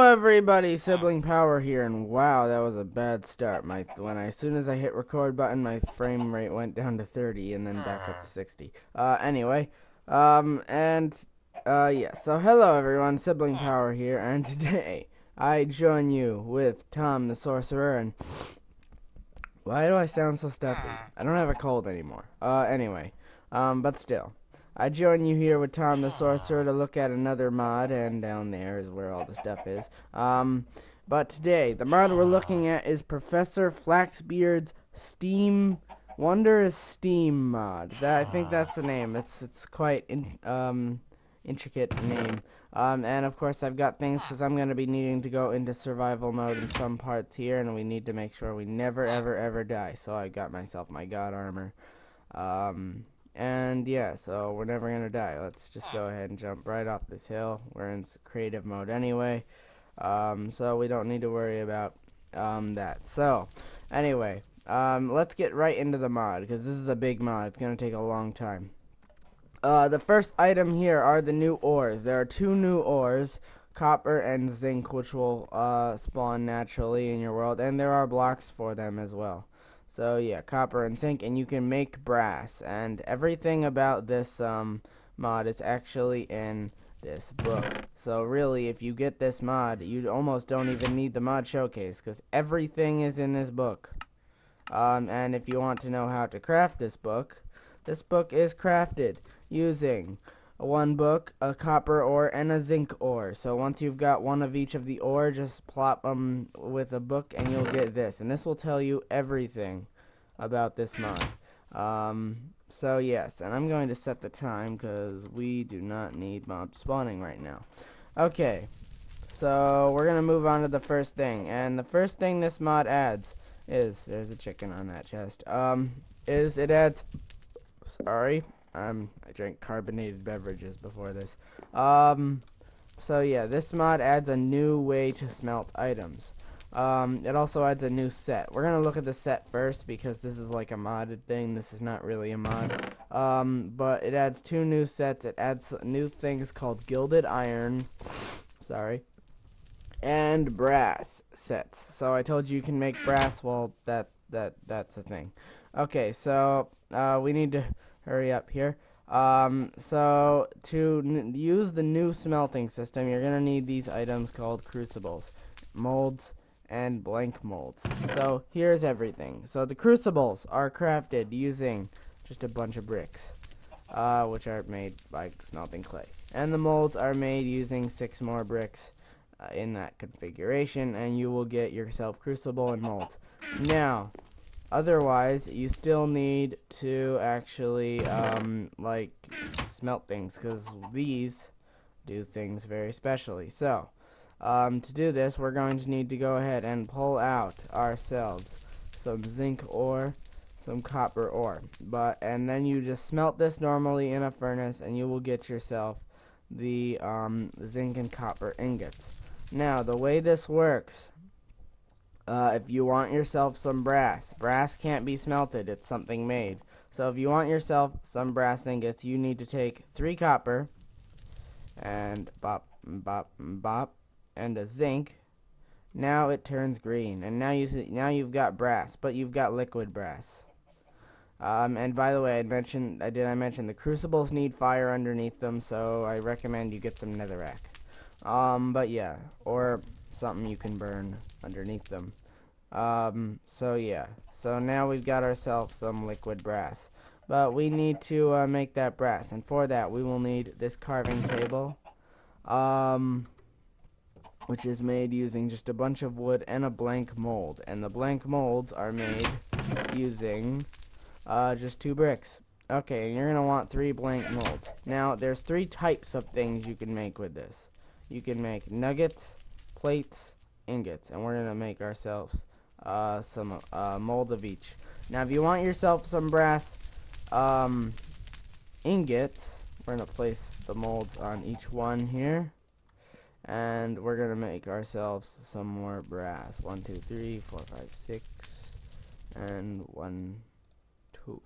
Hello everybody, Sibling Power here, and wow, that was a bad start. As soon as I hit record button, my frame rate went down to 30 and then back up to 60. Yeah, so hello everyone, Sibling Power here, and today I join you with Tom the Sorcerer, and why do I sound so stuffy? I don't have a cold anymore. But still. I join you here with Tom the Sorcerer to look at another mod, and down there is where all the stuff is. But today, the mod we're looking at is Professor Flaxbeard's Wonderous Steam mod. I think that's the name. It's quite intricate name. And of course I've got things because I'm going to be needing to go into survival mode in some parts here, and we need to make sure we never ever die. So I got myself my god armor. And yeah, so we're never gonna die. Let's just go ahead and jump right off this hill. We're in creative mode anyway, so we don't need to worry about that. So anyway, let's get right into the mod, because this is a big mod. It's gonna take a long time. The first item here are the new ores. There are two new ores, copper and zinc, which will spawn naturally in your world, and there are blocks for them as well. So yeah, copper and zinc, and you can make brass, and everything about this mod is actually in this book. So really, if you get this mod, you almost don't even need the mod showcase, because everything is in this book. And if you want to know how to craft this book is crafted using one book, a copper ore, and a zinc ore. So once you've got one of each of the ore, just plop them with a book and you'll get this. And this will tell you everything about this mod. So yes, and I'm going to set the time because we do not need mob spawning right now. Okay, so we're going to move on to the first thing. And the first thing this mod adds is, there's a chicken on that chest, is it adds, sorry, I drank carbonated beverages before this. So yeah, this mod adds a new way to smelt items. It also adds a new set. We're gonna look at the set first because this is like a modded thing. This is not really a mod. But it adds two new sets. It adds new things called gilded iron, sorry, and brass sets. So I told you can make brass. Well, that's the thing. Okay, so we need to hurry up here. So to use the new smelting system, you're gonna need these items called crucibles, molds, and blank molds. So here's everything. So the crucibles are crafted using just a bunch of bricks, which are made by smelting clay, and the molds are made using 6 more bricks in that configuration, and you will get yourself crucible and molds. Now, otherwise, you still need to actually, like, smelt things, because these do things very specially. So, to do this, we're going to need to go ahead and pull out ourselves some zinc ore, some copper ore. And then you just smelt this normally in a furnace, and you will get yourself the, zinc and copper ingots. Now, the way this works, if you want yourself some brass can't be smelted, it's something made. So if you want yourself some brass ingots, you need to take 3 copper and bop, and a zinc. Now it turns green, and now you've got brass, but you've got liquid brass. And by the way, I mention the crucibles need fire underneath them, so I recommend you get some netherrack. But yeah, or something you can burn underneath them. So yeah, so now we've got ourselves some liquid brass, but we need to make that brass, and for that we will need this carving table, which is made using just a bunch of wood and a blank mold, and the blank molds are made using just 2 bricks. Okay, and you're gonna want 3 blank molds. Now there's 3 types of things you can make with this. You can make nuggets, plates, ingots, and we're gonna make ourselves some mold of each. Now if you want yourself some brass ingots, we're gonna place the molds on each one here, and we're gonna make ourselves some more brass. 1 2 3 4 5 6 and 1 2.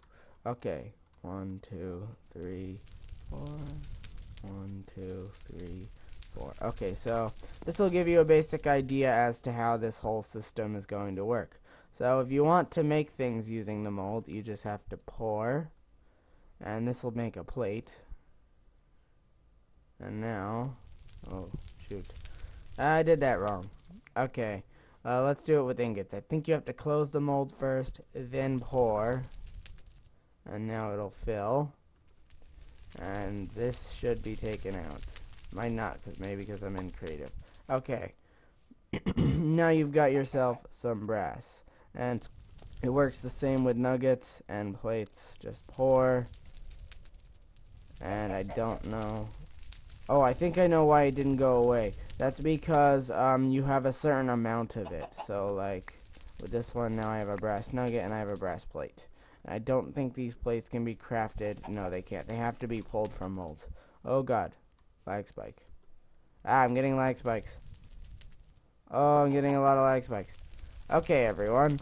Okay, 1 2 3 4 1 2 3 4. Okay, so this will give you a basic idea as to how this whole system is going to work. So if you want to make things using the mold, you just have to pour, and this will make a plate. And now, oh shoot, I did that wrong. Okay, let's do it with ingots. I think you have to close the mold first, then pour, and now it'll fill. And this should be taken out. Might not, maybe because I'm in creative. Okay, now you've got yourself some brass. And it works the same with nuggets and plates. Just pour. And I don't know. Oh, I think I know why it didn't go away. That's because you have a certain amount of it. So like with this one, now I have a brass nugget and I have a brass plate. I don't think these plates can be crafted. No, they can't. They have to be pulled from molds. Oh god. Lag spike. Ah, I'm getting lag spikes. Oh, I'm getting a lot of lag spikes. Okay, everyone.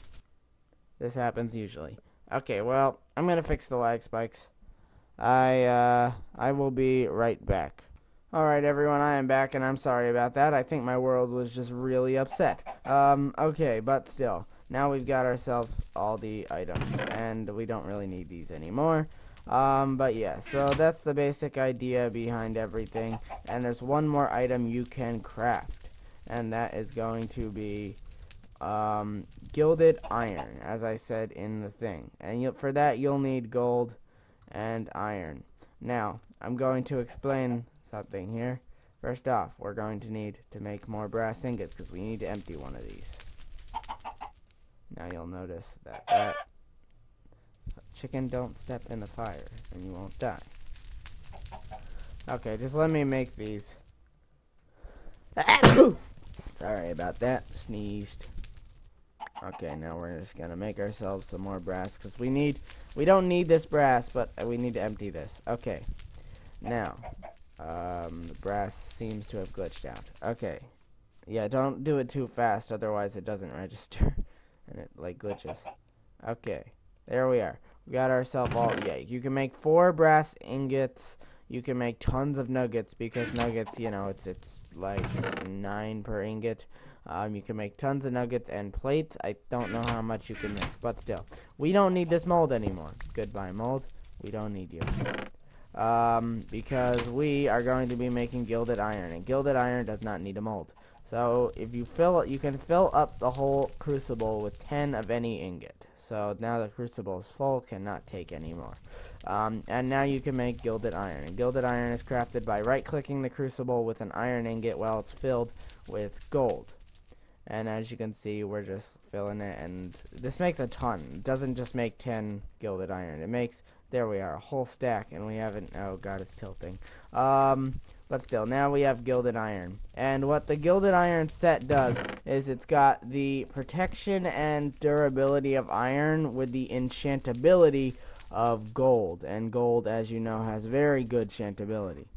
This happens usually. Okay, well, I'm gonna fix the lag spikes. I will be right back. Alright, everyone, I am back, and I'm sorry about that. I think my world was just really upset. Okay, but still. Now we've got ourselves all the items, and we don't really need these anymore. But yeah, so that's the basic idea behind everything. And there's one more item you can craft, and that is going to be gilded iron, as I said in the thing. And for that, you'll need gold and iron. Now, I'm going to explain something here. First off, we're going to need to make more brass ingots, because we need to empty one of these. Now you'll notice that chicken, don't step in the fire and you won't die. Okay, just let me make these. Sorry about that. Sneezed. Okay, now we're just gonna make ourselves some more brass, because we don't need this brass, but we need to empty this. Okay. Now, the brass seems to have glitched out. Okay. Yeah, don't do it too fast, otherwise it doesn't register. And it like glitches. Okay, there we are. We got ourselves all. Yeah, you can make 4 brass ingots. You can make tons of nuggets, because nuggets, you know, it's like 9 per ingot. You can make tons of nuggets and plates. I don't know how much you can make, but still, we don't need this mold anymore. Goodbye, mold. We don't need you. Because we are going to be making gilded iron, and gilded iron does not need a mold. So if you you can fill up the whole crucible with 10 of any ingot. So now the crucible is full, cannot take any more. And now you can make gilded iron. And gilded iron is crafted by right-clicking the crucible with an iron ingot while it's filled with gold. And as you can see, we're just filling it, and this makes a ton. It doesn't just make 10 gilded iron. It makes, there we are, a whole stack, and we haven't, oh god, it's tilting. But still, now we have gilded iron. And what the gilded iron set does is it's got the protection and durability of iron with the enchantability of gold. And gold, as you know, has very good enchantability.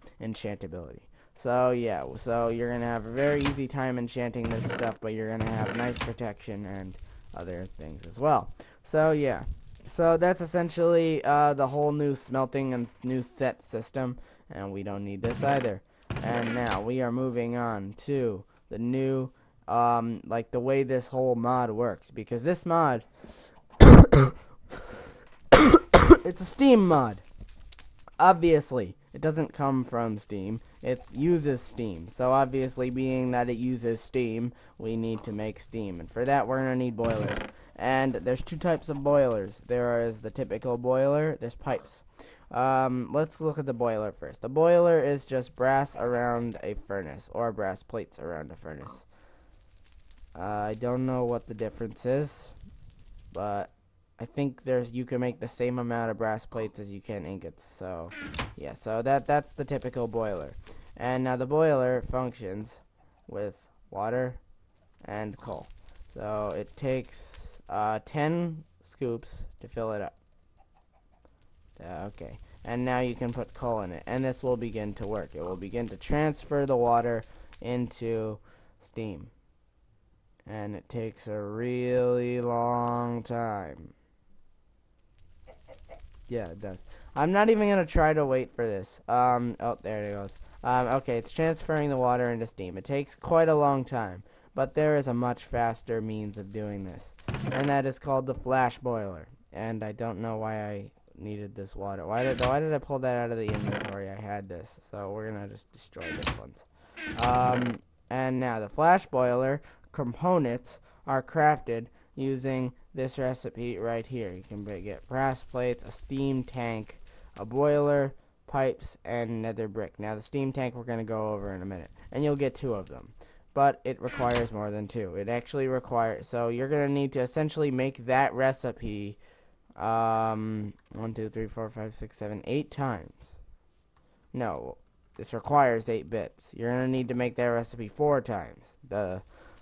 So yeah, so you're going to have a very easy time enchanting this stuff, but you're going to have nice protection and other things as well. So yeah, so that's essentially the whole new smelting and new set system. And we don't need this either. And now we are moving on to the new, like the way this whole mod works. Because this mod, it's a Steam mod. Obviously, it doesn't come from Steam. It uses Steam. So obviously, being that it uses Steam, we need to make Steam. And for that, we're going to need boilers. And there's 2 types of boilers. There is the typical boiler. There's pipes. Let's look at the boiler first. The boiler is just brass around a furnace, or brass plates around a furnace. I don't know what the difference is, but I think you can make the same amount of brass plates as you can ingots. So yeah, so that's the typical boiler. And now the boiler functions with water and coal. So it takes 10 scoops to fill it up. Okay, and now you can put coal in it, and this will begin to work. It will begin to transfer the water into steam, and it takes a really long time. Yeah, it does. I'm not even gonna try to wait for this. Oh, there it goes. Okay, it's transferring the water into steam. It takes quite a long time, but there is a much faster means of doing this, and that is called the flash boiler. And I don't know why I needed this water. Why did I pull that out of the inventory? I had this, so we're gonna just destroy this one. And now the flash boiler components are crafted using this recipe right here. You can get brass plates, a steam tank, a boiler, pipes, and nether brick. Now the steam tank we're going to go over in a minute, and you'll get 2 of them, but it requires more than 2. It actually requires, so you're going to need to essentially make that recipe 1, 2, 3, 4, 5, 6, 7, 8 times. No, this requires 8 bits. You're going to need to make that recipe 4 times.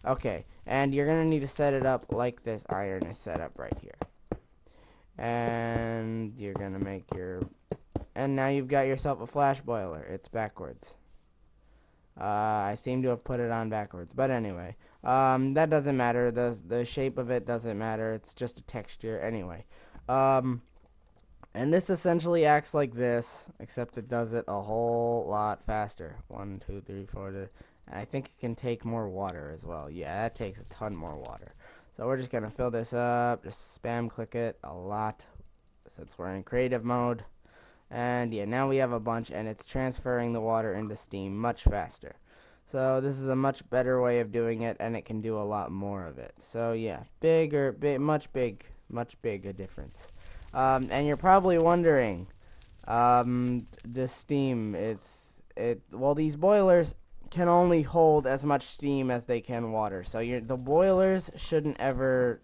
Okay, and you're going to need to set it up like this iron is set up right here. And you're going to make your... And now you've got yourself a flash boiler. It's backwards. I seem to have put it on backwards. But anyway, that doesn't matter. The shape of it doesn't matter. It's just a texture. Anyway. And this essentially acts like this, except it does it a whole lot faster. 1, 2, 3, 4... I think it can take more water as well. Yeah, that takes a ton more water. So we're just going to fill this up. Just spam click it a lot since we're in creative mode. And yeah, now we have a bunch, and it's transferring the water into steam much faster. So this is a much better way of doing it, and it can do a lot more of it. So yeah, much bigger difference. And you're probably wondering, the steam, well, these boilers can only hold as much steam as they can water. So the boilers shouldn't ever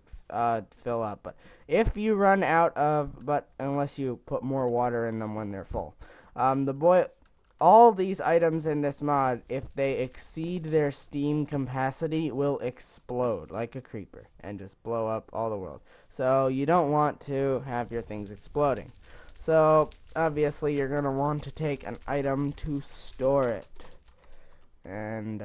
fill up. But if you run out of, unless you put more water in them when they're full, all these items in this mod, if they exceed their steam capacity, will explode like a creeper and just blow up all the world. So you don't want to have your things exploding. So obviously you're gonna want to take an item to store it. And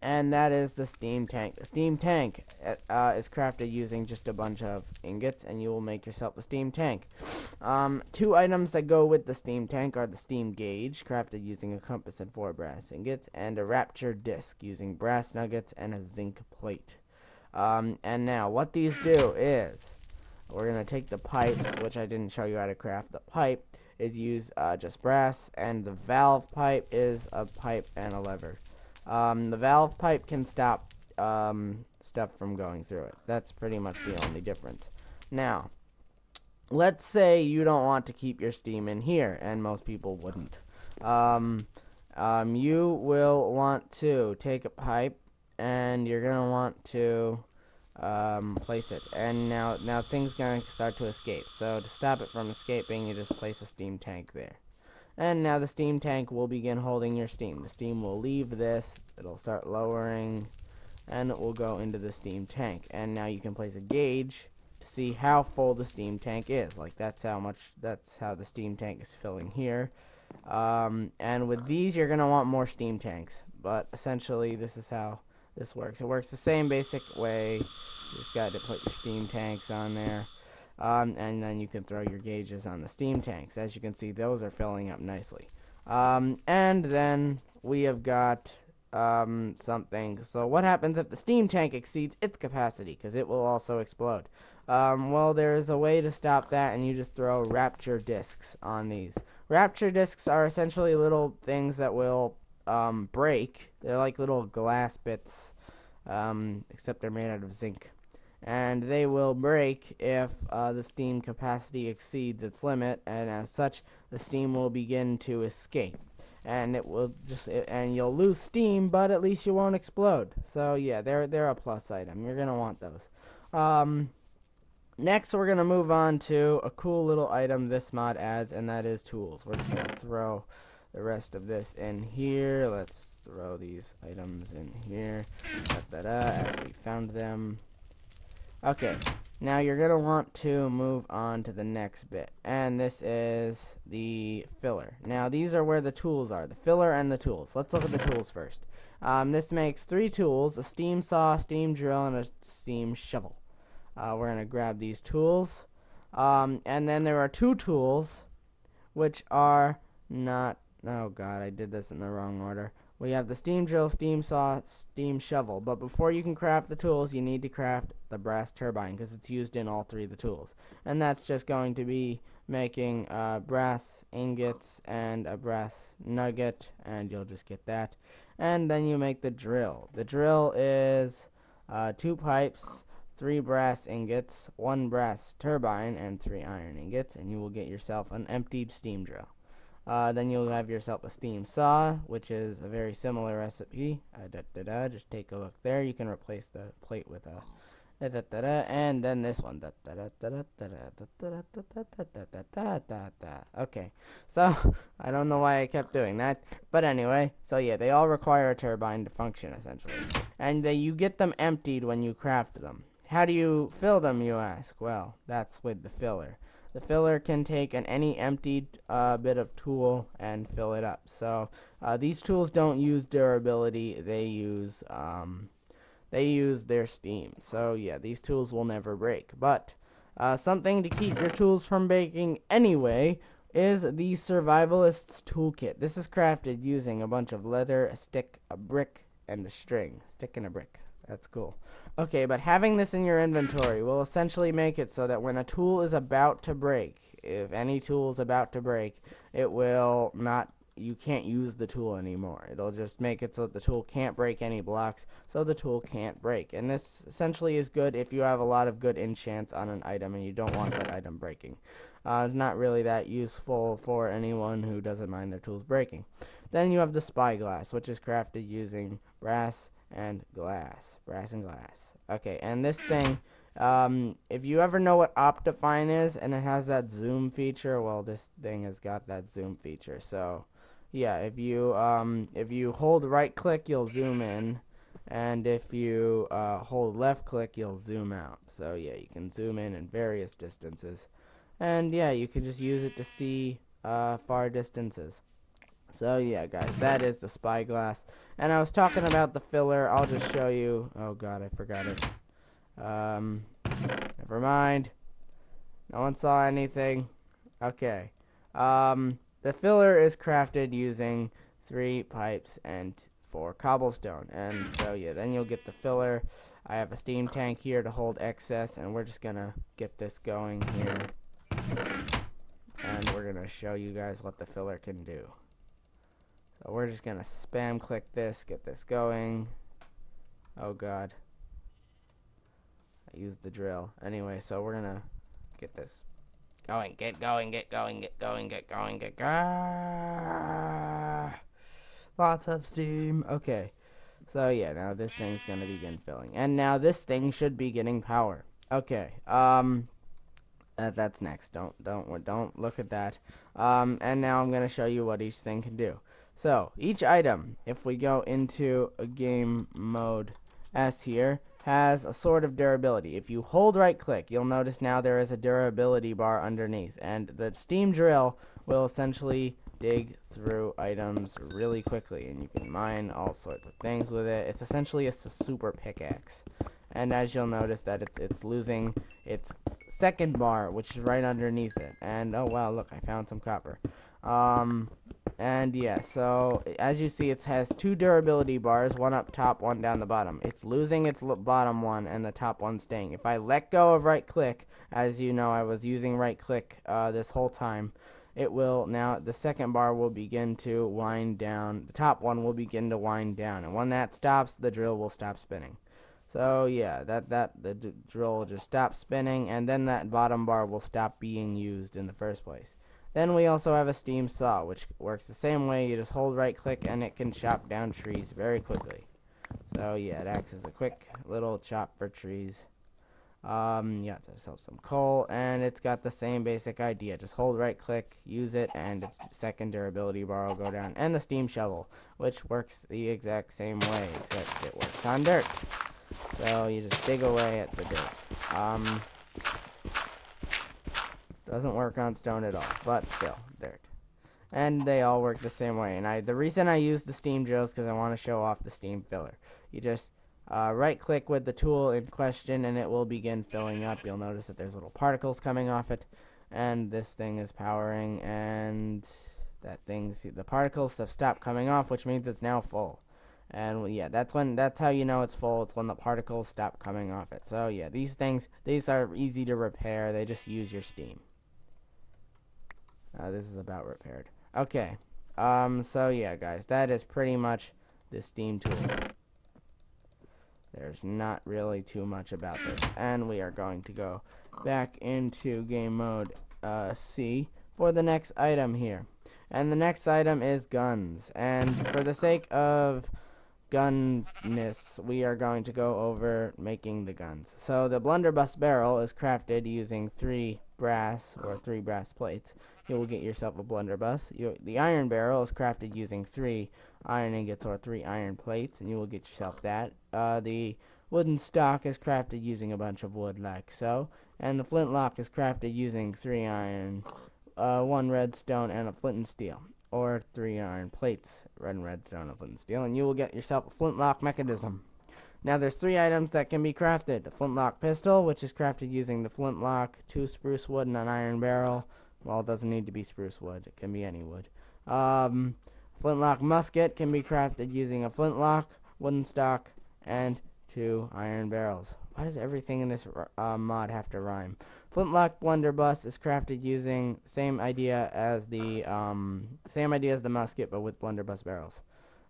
and that is the steam tank. The steam tank is crafted using just a bunch of ingots, and you will make yourself a steam tank. 2 items that go with the steam tank are the steam gauge, crafted using a compass and 4 brass ingots, and a rapture disc using brass nuggets and a zinc plate. And now what these do is we're gonna take the pipes, which I didn't show you how to craft. The pipe is use just brass, and the valve pipe is a pipe and a lever. The valve pipe can stop stuff from going through it. That's pretty much the only difference. Now, let's say you don't want to keep your steam in here, and most people wouldn't. You will want to take a pipe, and you're gonna want to place it, and now things gonna start to escape. So to stop it from escaping, you just place a steam tank there, and now the steam tank will begin holding your steam. The steam will leave this, it'll start lowering, and it will go into the steam tank. And now you can place a gauge to see how full the steam tank is. Like that's how the steam tank is filling here. And with these, you're gonna want more steam tanks, but essentially this is how this works. It works the same basic way. You just got to put your steam tanks on there, and then you can throw your gauges on the steam tanks. As you can see, those are filling up nicely. And then we have got something. So what happens if the steam tank exceeds its capacity? Because it will also explode. Well, there is a way to stop that, and you just throw rapture discs on these. Rapture discs are essentially little things that will break. They're like little glass bits, except they're made out of zinc, and they will break if the steam capacity exceeds its limit, and as such the steam will begin to escape, and it will and you'll lose steam, but at least you won't explode. So yeah, they're a plus item. You're gonna want those. Next we're gonna move on to a cool little item this mod adds, and that is tools. We're just gonna throw the rest of this in here. Let's throw these items in here. As we found them. Okay, now you're going to want to move on to the next bit, and this is the filler. Now these are where the tools are, the filler and the tools. Let's look at the tools first. This makes 3 tools: a steam saw, steam drill, and a steam shovel. We're going to grab these tools. And then there are two tools, which are not, oh god, I did this in the wrong order. We have the steam drill, steam saw, steam shovel. But before you can craft the tools, you need to craft the brass turbine, because it's used in all three of the tools. And that's just going to be making brass ingots and a brass nugget, and you'll just get that. And then you make the drill. The drill is 2 pipes, 3 brass ingots, 1 brass turbine, and 3 iron ingots, and you will get yourself an emptied steam drill. Then you'll have yourself a steam saw, which is a very similar recipe. Just take a look there. You can replace the plate with a and then this one. Okay, so I don't know why I kept doing that, but anyway, so yeah, they all require a turbine to function essentially, and you get them emptied when you craft them. How do you fill them, you ask? Well, that's with the filler. The filler can take any emptied bit of tool and fill it up. So these tools don't use durability; they use their steam. So yeah, these tools will never break. But something to keep your tools from breaking anyway is the Survivalist's Toolkit. This is crafted using a bunch of leather, a stick, a brick, and a string. Stick and a brick. That's cool. Okay, but having this in your inventory will essentially make it so that when a tool is about to break, if any tool is about to break, it will not, you can't use the tool anymore. It'll just make it so that the tool can't break any blocks, so the tool can't break. And this essentially is good if you have a lot of good enchants on an item and you don't want that item breaking. It's not really that useful for anyone who doesn't mind their tools breaking. Then you have the spyglass, which is crafted using brass and glass. Okay, and this thing, if you ever know what Optifine is and it has that zoom feature, well, this thing has got that zoom feature. So yeah, if you hold right click, you'll zoom in, and if you hold left click, you'll zoom out. So yeah, you can zoom in various distances, and yeah, you can just use it to see far distances. So yeah, guys, that is the spyglass. And I was talking about the filler. I'll just show you. Oh god, I forgot it. Never mind. No one saw anything. Okay. The filler is crafted using 3 pipes and 4 cobblestone. And so yeah, then you'll get the filler. I have a steam tank here to hold excess, and we're just gonna get this going here. And we're gonna show you guys what the filler can do. So we're just gonna spam click this, get this going. Oh god. I used the drill. Anyway, so we're gonna get this going. Get going. Lots of steam. Okay. So yeah, now this thing's gonna begin filling. And now this thing should be getting power. Okay. That's next. Don't look at that. And now I'm gonna show you what each thing can do. So each item, if we go into a game mode S here, has a sort of durability. If you hold right click, you'll notice now there is a durability bar underneath, and the steam drill will essentially dig through items really quickly, and you can mine all sorts of things with it. It's essentially a super pickaxe. And as you'll notice that it's losing its second bar, which is right underneath it. And oh wow, look, I found some copper. And yeah, so as you see, it has 2 durability bars, one up top, one down the bottom. It's losing its bottom one and the top one staying. If I let go of right click, as you know, I was using right click this whole time, it will now, the second bar will begin to wind down. The top one will begin to wind down, and when that stops, the drill will stop spinning. So yeah, the drill will just stop spinning, and then that bottom bar will stop being used in the first place. Then we also have a steam saw, which works the same way. You just hold right click and it can chop down trees very quickly. So yeah, it acts as a quick little chop for trees. Yeah, to sell some coal, and it's got the same basic idea. Just hold right click, use it, and its second durability bar will go down. And the steam shovel, which works the exact same way, except it works on dirt. So you just dig away at the dirt. Doesn't work on stone at all, but still, dirt. And they all work the same way. And the reason I use the steam drill is because I want to show off the steam filler. You just right click with the tool in question and it will begin filling up. You'll notice that there's little particles coming off it, and this thing is powering, and the particles have stopped coming off, which means it's now full. And yeah, that's how you know it's full. It's when the particles stop coming off it. So yeah, these are easy to repair. They just use your steam. This is about repaired. Okay. So yeah, guys, that is pretty much the steam tool. There's not really too much about this. And we are going to go back into game mode C for the next item here. And the next item is guns. And for the sake of gunness, we are going to go over making the guns. So the blunderbuss barrel is crafted using 3 brass plates. You will get yourself a blunderbuss. The iron barrel is crafted using 3 iron ingots or 3 iron plates, and you will get yourself that. The wooden stock is crafted using a bunch of wood like so, and the flintlock is crafted using 3 iron, 1 redstone, and a flint and steel, or 3 iron plates, red and redstone, and flint and steel, and you will get yourself a flintlock mechanism. Now there's 3 items that can be crafted: the flintlock pistol, which is crafted using the flintlock, 2 spruce wood, and an iron barrel. Well, it doesn't need to be spruce wood. It can be any wood. Flintlock musket can be crafted using a flintlock, wooden stock, and 2 iron barrels. Why does everything in this mod have to rhyme? Flintlock blunderbuss is crafted using same idea as the musket, but with blunderbuss barrels.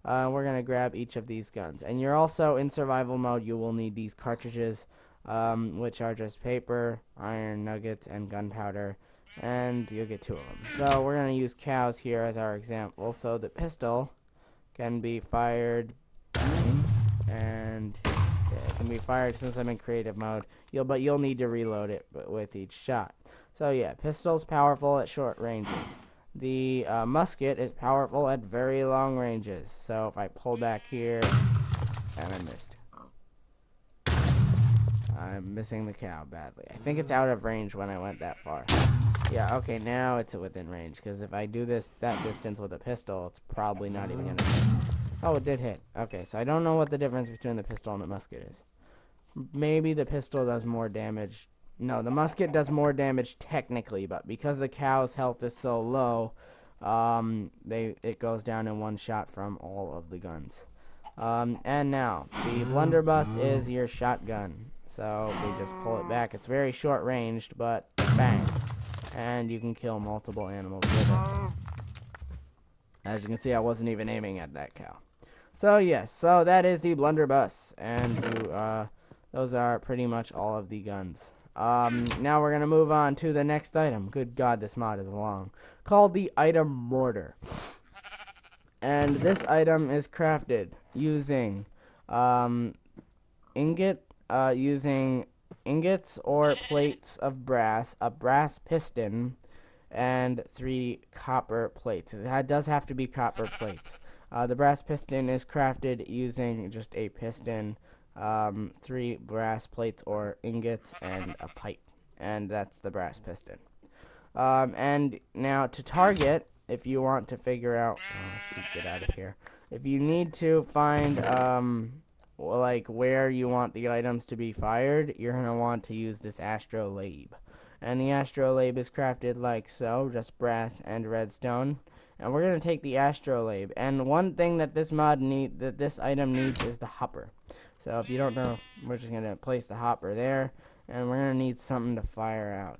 We're gonna grab each of these guns, and you're also in survival mode. You will need these cartridges, which are just paper, iron nuggets, and gunpowder. And you'll get 2 of them. So we're going to use cows here as our example. So the pistol can be fired, and yeah, it can be fired since I'm in creative mode. But you'll need to reload it with each shot. So yeah, pistol's powerful at short ranges. The musket is powerful at very long ranges. So if I pull back here, and I missed. I'm missing the cow badly. I think it's out of range when I went that far. Yeah, okay, now it's within range, because if I do that distance with a pistol, it's probably not even going to hit. Oh, it did hit. Okay, so I don't know what the difference between the pistol and the musket is. Maybe the pistol does more damage. No, the musket does more damage technically, but because the cow's health is so low, it goes down in 1 shot from all of the guns. And now, the blunderbuss is your shotgun. So we just pull it back. It's very short ranged, but bang. And you can kill multiple animals with it. As you can see, I wasn't even aiming at that cow. So yes, so that is the blunderbuss. And those are pretty much all of the guns. Now we're going to move on to the next item. Good God, this mod is long. Called the item Mortar. And this item is crafted using using ingots or plates of brass, a brass piston, and 3 copper plates. It does have to be copper plates. The brass piston is crafted using just a piston, 3 brass plates or ingots, and a pipe. And that's the brass piston. And now to target, if you want to figure out... Oh, shoot, get out of here. If you need to find... like where you want the items to be fired, you're going to want to use this astrolabe. And the astrolabe is crafted like so, just brass and redstone. And we're going to take the astrolabe. And one thing that this item needs is the hopper. So if you don't know, we're just going to place the hopper there. And we're going to need something to fire out.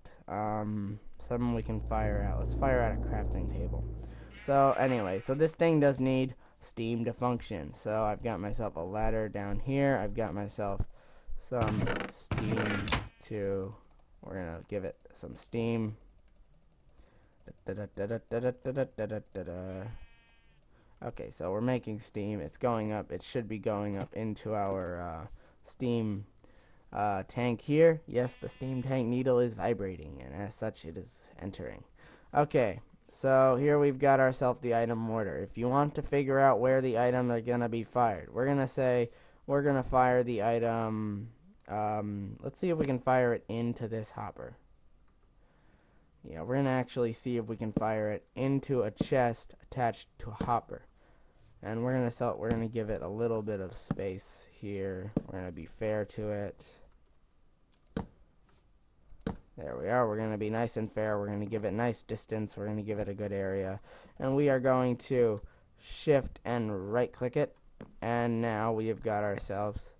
Something we can fire out. Let's fire out a crafting table. So anyway, so this thing does need steam to function. So I've got myself a ladder down here. I've got myself some steam to... We're going to give it some steam. Okay, so we're making steam. It's going up. It should be going up into our steam tank here. Yes, the steam tank needle is vibrating, and as such, it is entering. Okay, so here we've got ourselves the item Mortar. If you want to figure out where the items are going to be fired, we're going to say we're going to fire the item... let's see if we can fire it into this hopper. Yeah, we're going to actually see if we can fire it into a chest attached to a hopper. And we're gonna give it a little bit of space here. We're gonna be fair to it. There we are. We're gonna be nice and fair. We're gonna give it nice distance. We're gonna give it a good area. And we are going to shift and right click it. And now we have got ourselves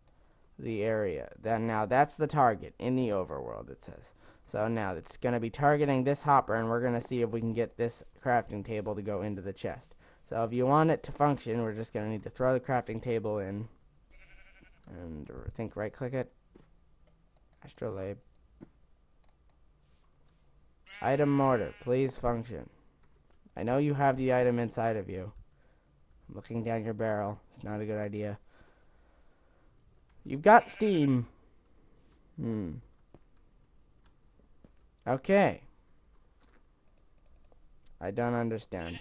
the area. Now that's the target in the overworld, it says. So now it's gonna be targeting this hopper, and we're gonna see if we can get this crafting table to go into the chest. So if you want it to function, we're just going to need to throw the crafting table in. And I think right click it. Astrolabe. Item mortar, please function. I know you have the item inside of you. I'm looking down your barrel. It's not a good idea. You've got steam. Okay. I don't understand.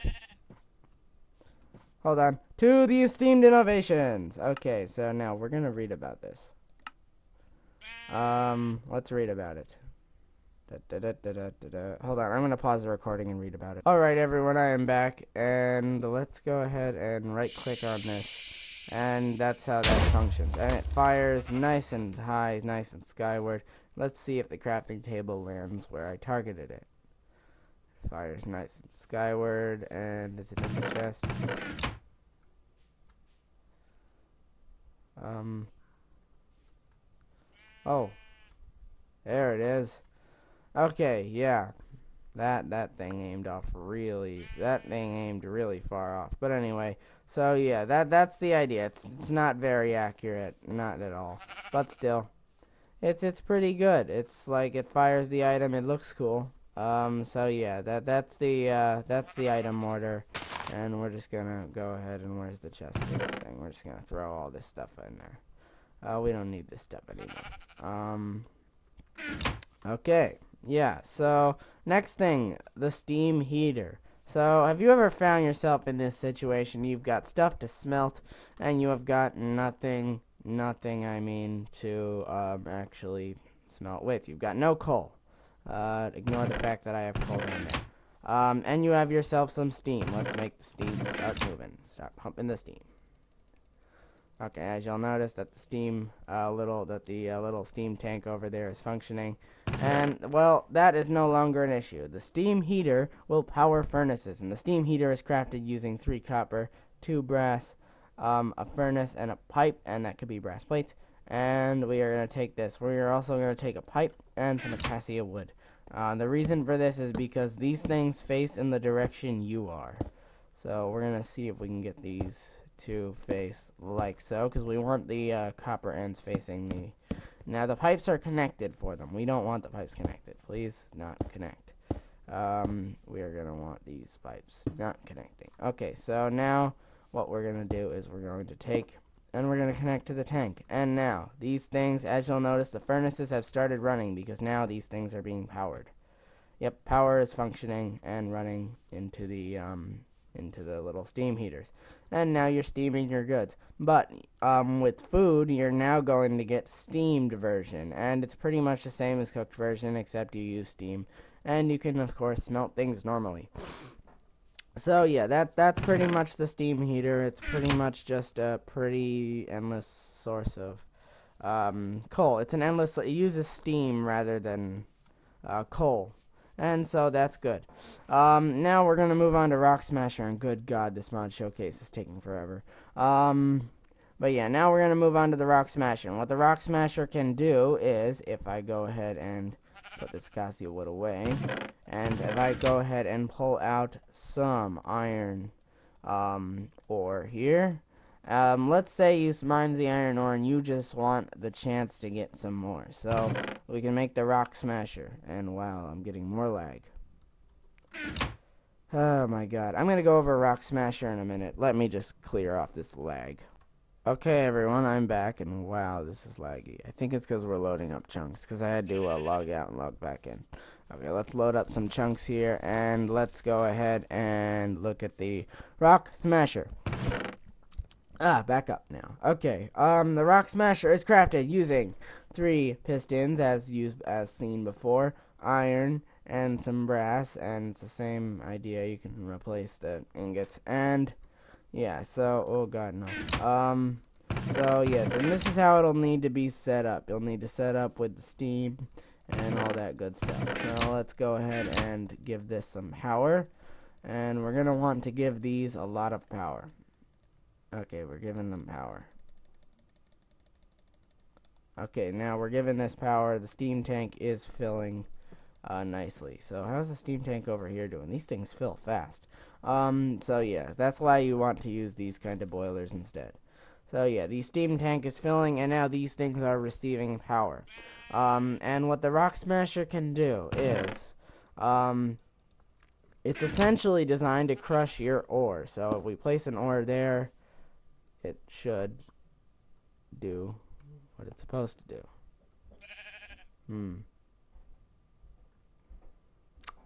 Hold on. To the esteemed innovations. Okay, so now we're gonna read about this. Let's read about it. Hold on, I'm gonna pause the recording and read about it. Alright everyone, I am back, and let's go ahead and right click on this. And that's how that functions. And it fires nice and high, nice and skyward. Let's see if the crafting table lands where I targeted it. Fires nice and skyward, and is it in the chest? Oh, there it is. Okay, yeah, that thing aimed really far off. But anyway, so yeah, that's the idea. It's not very accurate, not at all, but still, it's pretty good. It's like it fires the item. It looks cool. So yeah, that's the item mortar, and we're just gonna go ahead and where's the chest for this thing? We're just gonna throw all this stuff in there. We don't need this stuff anymore. Okay, yeah. So next thing, the steam heater. So have you ever found yourself in this situation? You've got stuff to smelt, and you have got nothing. I mean to actually smelt with. You've got no coal. Ignore the fact that I have coal in there. And you have yourself some steam. Let's make the steam start moving. Start pumping the steam. Okay, as you'll notice that the steam, little steam tank over there is functioning. And, well, that is no longer an issue. The steam heater will power furnaces, and the steam heater is crafted using 3 copper, 2 brass, a furnace, and a pipe, and that could be brass plates. And we are going to take this. We are also going to take a pipe and some acacia wood. The reason for this is because these things face in the direction you are. So we're going to see if we can get these to face like so, because we want the copper ends facing me. Now the pipes are connected for them. We don't want the pipes connected. Please not connect. We are going to want these pipes not connecting. Okay, so now what we're going to do is we're going to take and we're going to connect to the tank. And now, these things, as you'll notice, the furnaces have started running because now these things are being powered. Yep, power is functioning and running into the little steam heaters. And now you're steaming your goods. But with food, you're now going to get steamed version. And it's pretty much the same as cooked version, except you use steam. And you can, of course, smelt things normally. So yeah, that's pretty much the steam heater. It's pretty much just a pretty endless source of coal. It's an endless. It uses steam rather than coal, and so that's good. Now we're gonna move on to Rock Smasher, and good God, this mod showcase is taking forever. But yeah, now we're gonna move on to the Rock Smasher. And what the Rock Smasher can do is, if I go ahead and put this acacia wood away, and if I go ahead and pull out some iron ore here, let's say you mined the iron ore and you just want the chance to get some more, so we can make the Rock Smasher. And wow, I'm getting more lag. Oh my God, I'm gonna go over Rock Smasher in a minute. Let me just clear off this lag. Okay everyone, I'm back, and wow, this is laggy. I think it's because we're loading up chunks, because I had to log out and log back in. Okay, let's load up some chunks here, and let's go ahead and look at the Rock Smasher. Back up now. Okay, the Rock Smasher is crafted using 3 pistons, as seen before, iron, and some brass, and it's the same idea. You can replace the ingots, and Yeah, so, oh god, no. So yeah, then this is how it'll need to be set up. You'll need to set up with the steam and all that good stuff. So let's go ahead and give this some power. And we're gonna want to give these a lot of power. Okay, we're giving them power. Okay, now we're giving this power. The steam tank is filling nicely. So how's the steam tank over here doing? These things fill fast. So yeah, that's why you want to use these kind of boilers instead. So yeah, the steam tank is filling, and now these things are receiving power. And what the Rock Smasher can do is, it's essentially designed to crush your ore. So if we place an ore there, it should do what it's supposed to do.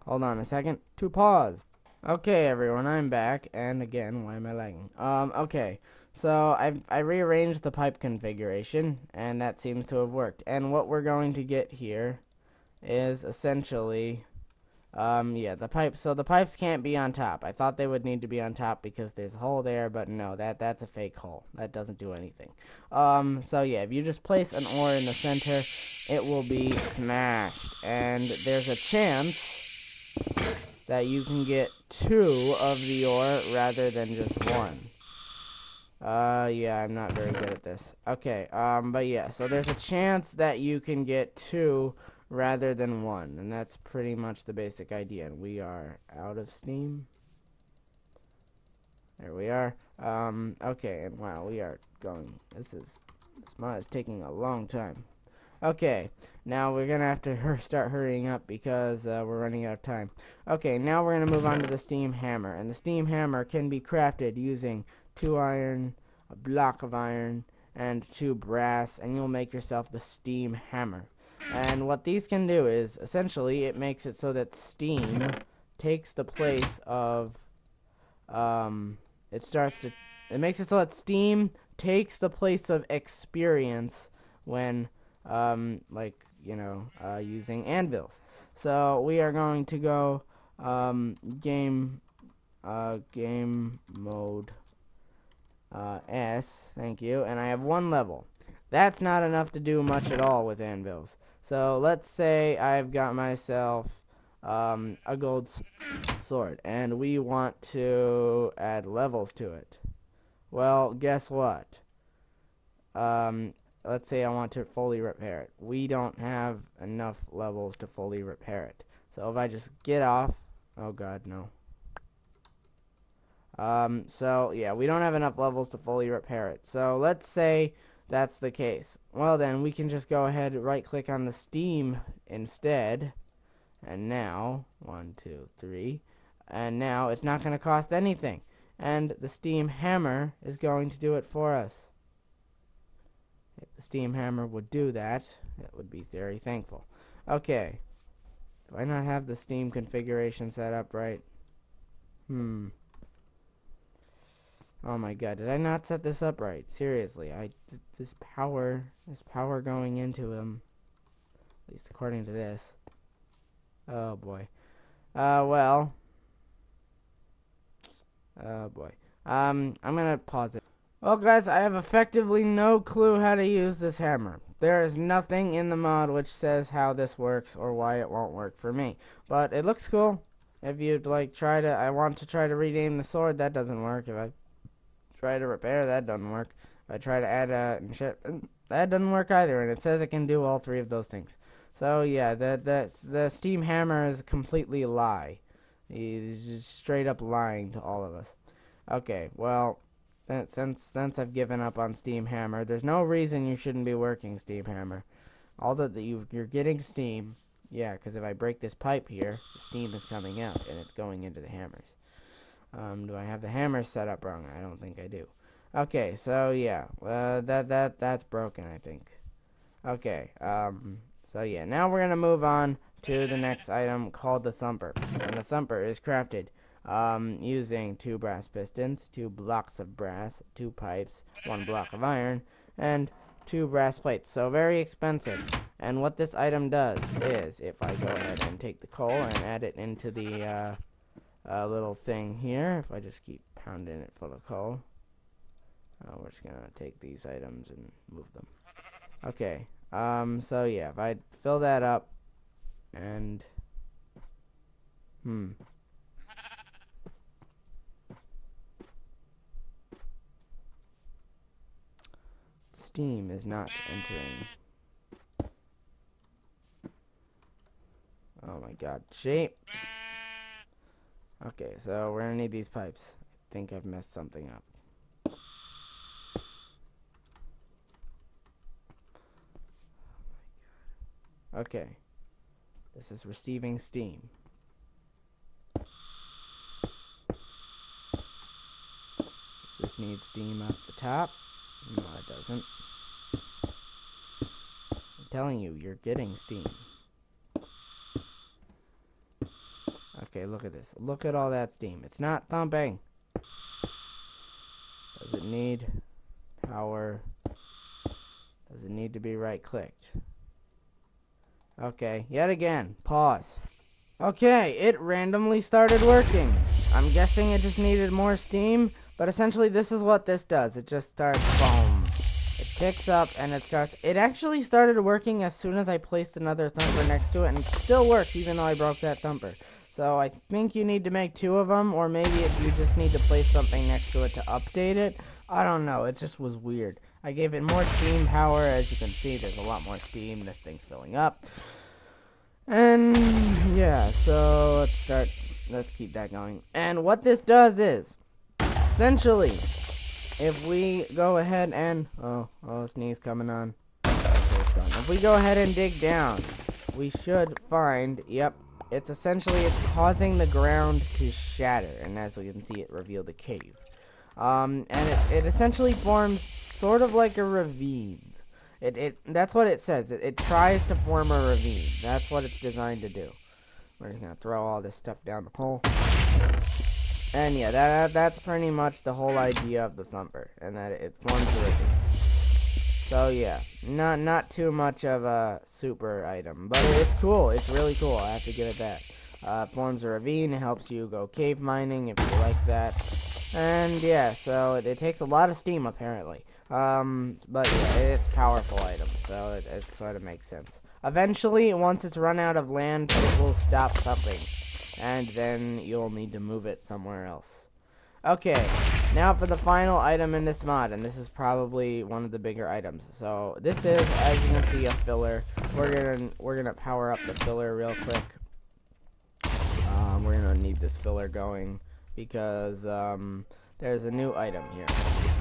Hold on a second to pause. Okay, everyone, I'm back, and again, why am I lagging? Okay, so I rearranged the pipe configuration, and that seems to have worked. And what we're going to get here is essentially, yeah, the pipes. So the pipes can't be on top. I thought they would need to be on top because there's a hole there, but no, that's a fake hole. That doesn't do anything. So yeah, if you just place an ore in the center, it will be smashed, and there's a chance that you can get 2 of the ore rather than just 1. Yeah, I'm not very good at this. Okay, but yeah, so there's a chance that you can get 2 rather than 1, and that's pretty much the basic idea. And we are out of steam. There we are. Okay, and wow, we are going. This mod is taking a long time. Okay, now we're gonna have to start hurrying up because we're running out of time. Okay, now we're gonna move on to the steam hammer, and the steam hammer can be crafted using 2 iron, a block of iron, and 2 brass, and you'll make yourself the steam hammer. And what these can do is essentially it makes it so that steam takes the place of it makes it so that steam takes the place of experience when like, you know, using anvils. So we are going to go game mode S, thank you, and I have 1 level. That's not enough to do much at all with anvils. So let's say I've got myself a gold sword, and we want to add levels to it. Well, guess what? Let's say I want to fully repair it. We don't have enough levels to fully repair it. So if I just get off, oh god, no. So yeah, we don't have enough levels to fully repair it. So let's say that's the case. Well then, we can just go ahead and right click on the Steam instead. And now, 1, 2, 3. And now it's not going to cost anything. And the Steam hammer is going to do it for us. If the steam hammer would do that, it would be very thankful. Okay. Do I not have the steam configuration set up right? Oh my god, did I not set this up right? Seriously, this power going into him, at least according to this. Oh boy. Well. Oh boy. I'm gonna pause it. Well guys, I have effectively no clue how to use this hammer. There is nothing in the mod which says how this works or why it won't work for me. But it looks cool. If you'd like I want to try to rename the sword, that doesn't work. If I try to repair, that doesn't work. If I try to add that doesn't work either, and it says it can do all 3 of those things. So yeah, the steam hammer is completely a lie. He's just straight up lying to all of us. Okay, well, since I've given up on steam hammer, there's no reason you shouldn't be working steam hammer. All that you're getting steam. Yeah, because if I break this pipe here, the steam is coming out and it's going into the hammers. Do I have the hammers set up wrong? I don't think I do. Okay, so yeah, that's broken, I think. Okay, so yeah, now we're gonna move on to the next item called the Thumper. And the Thumper is crafted using 2 brass pistons, 2 blocks of brass, 2 pipes, 1 block of iron, and 2 brass plates. So very expensive. And what this item does is, if I go ahead and take the coal and add it into the little thing here, if I just keep pounding it full of coal. We're just gonna take these items and move them. Okay. So yeah, if I fill that up and steam is not entering. Oh my god, shape. Okay, so we're gonna need these pipes. I think I've messed something up. Okay, this is receiving steam. Does this need steam up the top? No, it doesn't. I'm telling you, you're getting steam. Okay, look at this. Look at all that steam. It's not thumping. Does it need power? Does it need to be right-clicked? Okay, yet again, pause. Okay, it randomly started working. I'm guessing it just needed more steam, but essentially this is what this does. It just starts, boom. It picks up and it starts. It actually started working as soon as I placed another Thumper next to it, and it still works even though I broke that Thumper. So I think you need to make 2 of them, or maybe you just need to place something next to it to update it. I don't know, it just was weird. I gave it more steam power. As you can see, there's a lot more steam. This thing's filling up. And yeah, so let's keep that going. And what this does is, essentially, if we go ahead and, oh, sneeze coming on. Okay, it's gone. If we go ahead and dig down, we should find, yep, it's causing the ground to shatter. And as we can see, it revealed a cave. And it essentially forms sort of like a ravine. That's what it says. It tries to form a ravine. That's what it's designed to do. We're just gonna throw all this stuff down the hole. And yeah, that's pretty much the whole idea of the Thumper, and that it forms a ravine. So yeah, not too much of a super item, but it's cool. It's really cool. I have to give it that. Forms a ravine. It helps you go cave mining if you like that. And yeah, so it takes a lot of steam apparently. But yeah, it's a powerful item, so it sort of makes sense. Eventually, once it's run out of land, it will stop thumping, and then you'll need to move it somewhere else. Okay, now for the final item in this mod, and this is probably one of the bigger items. So this is, as you can see, a filler. We're gonna power up the filler real quick. We're gonna need this filler going because there's a new item here.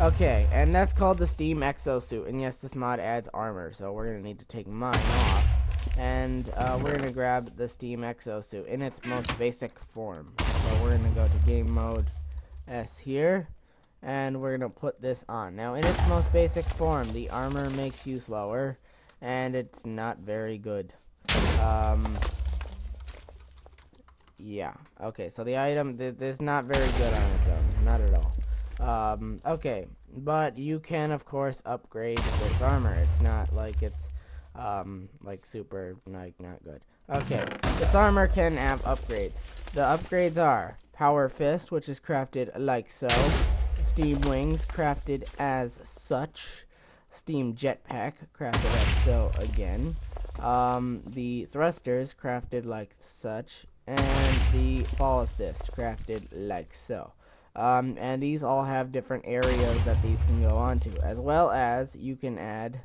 Okay, and that's called the Steam Exosuit. And yes, this mod adds armor, so we're going to need to take mine off. And we're going to grab the Steam Exosuit in its most basic form. So we're going to go to Game Mode S here, and we're going to put this on. Now, in its most basic form, the armor makes you slower, and it's not very good. Yeah, okay, so the item is not very good on its own, not at all. Okay, but you can, of course, upgrade this armor. It's not like it's, like, super, like, not good. Okay, this armor can have upgrades. The upgrades are Power Fist, which is crafted like so. Steam Wings, crafted as such. Steam Jetpack, crafted as so again. The Thrusters, crafted like such. And the Fall Assist, crafted like so. And these all have different areas that these can go onto, as well as you can add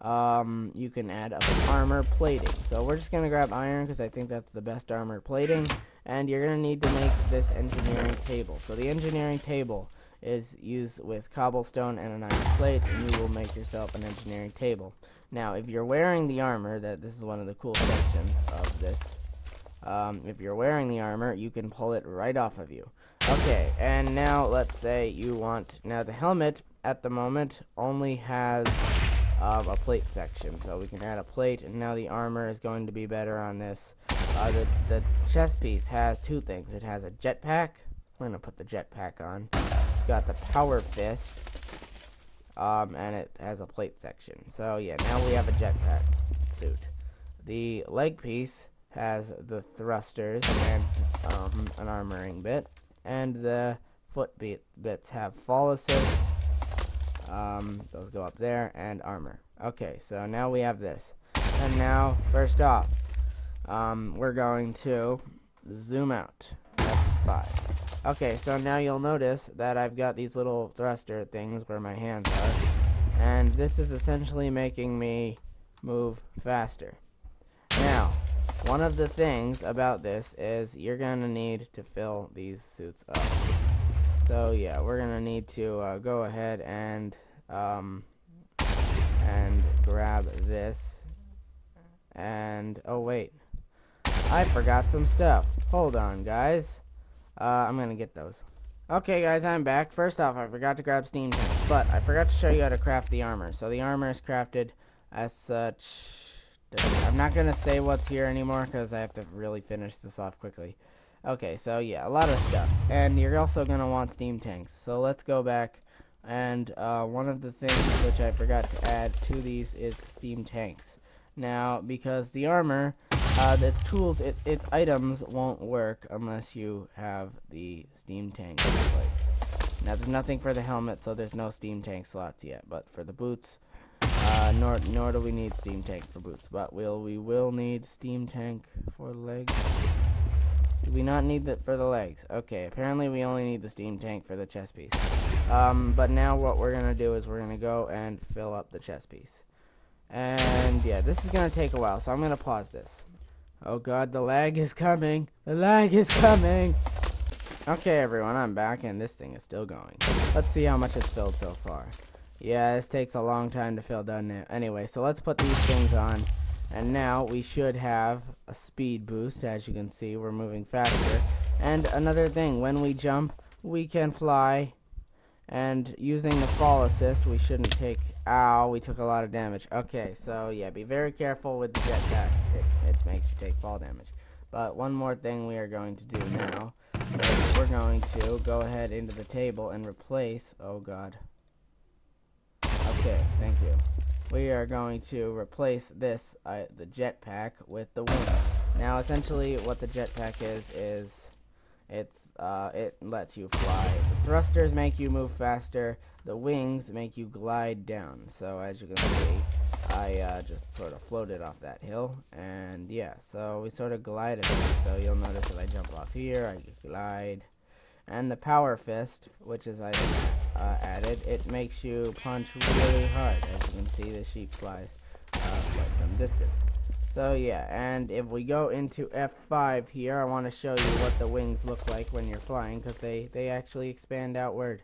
armor plating. So we're just gonna grab iron because I think that's the best armor plating, and you're gonna need to make this engineering table. So the engineering table is used with cobblestone and an iron plate, and you will make yourself an engineering table. Now, if you're wearing the armor, this is one of the cool sections of this. If you're wearing the armor, you can pull it right off of you. Okay, and now let's say you want, now the helmet at the moment only has a plate section, so we can add a plate, and now the armor is going to be better on this. The chest piece has 2 things. It has a jetpack. We're going to put the jetpack on. It's got the Power Fist, and it has a plate section. So yeah, now we have a jetpack suit. The leg piece has the thrusters and an armoring bit, and the bits have fall assist. Those go up there, and armor. Okay, so now we have this. And now, first off, we're going to zoom out. F5. Okay, so now you'll notice that I've got these little thruster things where my hands are. And this is essentially making me move faster. Now, one of the things about this is you're going to need to fill these suits up. So yeah, we're going to need to go ahead and grab this. And, oh wait, I forgot some stuff. Hold on, guys. I'm going to get those. Okay, guys, I'm back. First off, I forgot to grab steam tanks, but I forgot to show you how to craft the armor. So the armor is crafted as such. I'm not going to say what's here anymore because I have to really finish this off quickly. Okay, so yeah, a lot of stuff. And you're also going to want steam tanks. So let's go back. And one of the things which I forgot to add to these is steam tanks. Now, because the armor, its tools, its items won't work unless you have the steam tank in place. Now, there's nothing for the helmet, so there's no steam tank slots yet. But for the boots, nor do we need steam tank for boots. But we will need steam tank for legs. Do we not need that for the legs? Okay, apparently we only need the steam tank for the chest piece. But now what we're going to do is we're going to go and fill up the chest piece. And yeah, this is going to take a while, so I'm going to pause this. Oh god, the lag is coming. The lag is coming. Okay, everyone, I'm back, and this thing is still going. Let's see how much it's filled so far. Yeah, this takes a long time to fill done now. Anyway, so let's put these things on. And now we should have a speed boost. As you can see, we're moving faster. And another thing, when we jump, we can fly. And using the fall assist, we shouldn't take... Ow, we took a lot of damage. Okay, so yeah, be very careful with the jetpack. It makes you take fall damage. But one more thing we are going to do now is we're going to go ahead into the table and replace... Oh god. Okay, thank you. We are going to replace this, the jetpack, with the wings. Now, essentially, what the jetpack is it lets you fly. The thrusters make you move faster. The wings make you glide down. So, as you can see, I just sort of floated off that hill. And, yeah, so we sort of glided. So, you'll notice that I jump off here, I glide. And the power fist, which is added, it makes you punch really hard. As you can see, the sheep flies quite some distance. So yeah, and if we go into F5 here, I want to show you what the wings look like when you're flying, because they actually expand outward.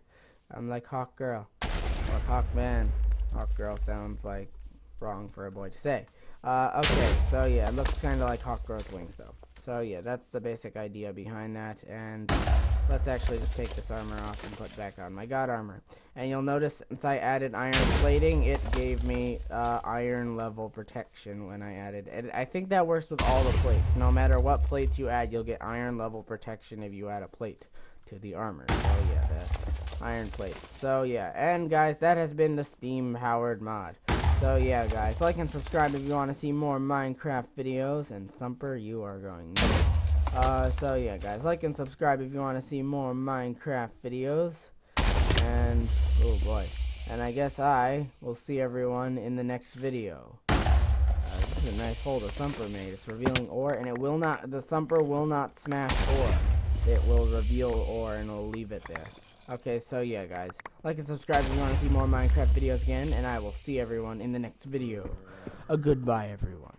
I'm like Hawk Girl, or Hawk Man. Hawk Girl sounds like wrong for a boy to say. Okay, so yeah, it looks kind of like Hawk Girl's wings though. So yeah, that's the basic idea behind that, and let's actually just take this armor off and put back on my god armor. And you'll notice since I added iron plating, it gave me iron level protection when I added it. I think that works with all the plates. No matter what plates you add, you'll get iron level protection if you add a plate to the armor. So yeah, the iron plates. So yeah, and guys, that has been the steam powered mod. So yeah, guys, like and subscribe if you want to see more Minecraft videos. And Thumper, you are going nuts. So yeah, guys, like and subscribe if you want to see more Minecraft videos. And oh boy, and I guess I will see everyone in the next video. This is a nice hole the Thumper made. It's revealing ore, and the Thumper will not smash ore. It will reveal ore, and it'll leave it there. Okay, so yeah, guys, like and subscribe if you want to see more Minecraft videos again, and I will see everyone in the next video. Goodbye, everyone.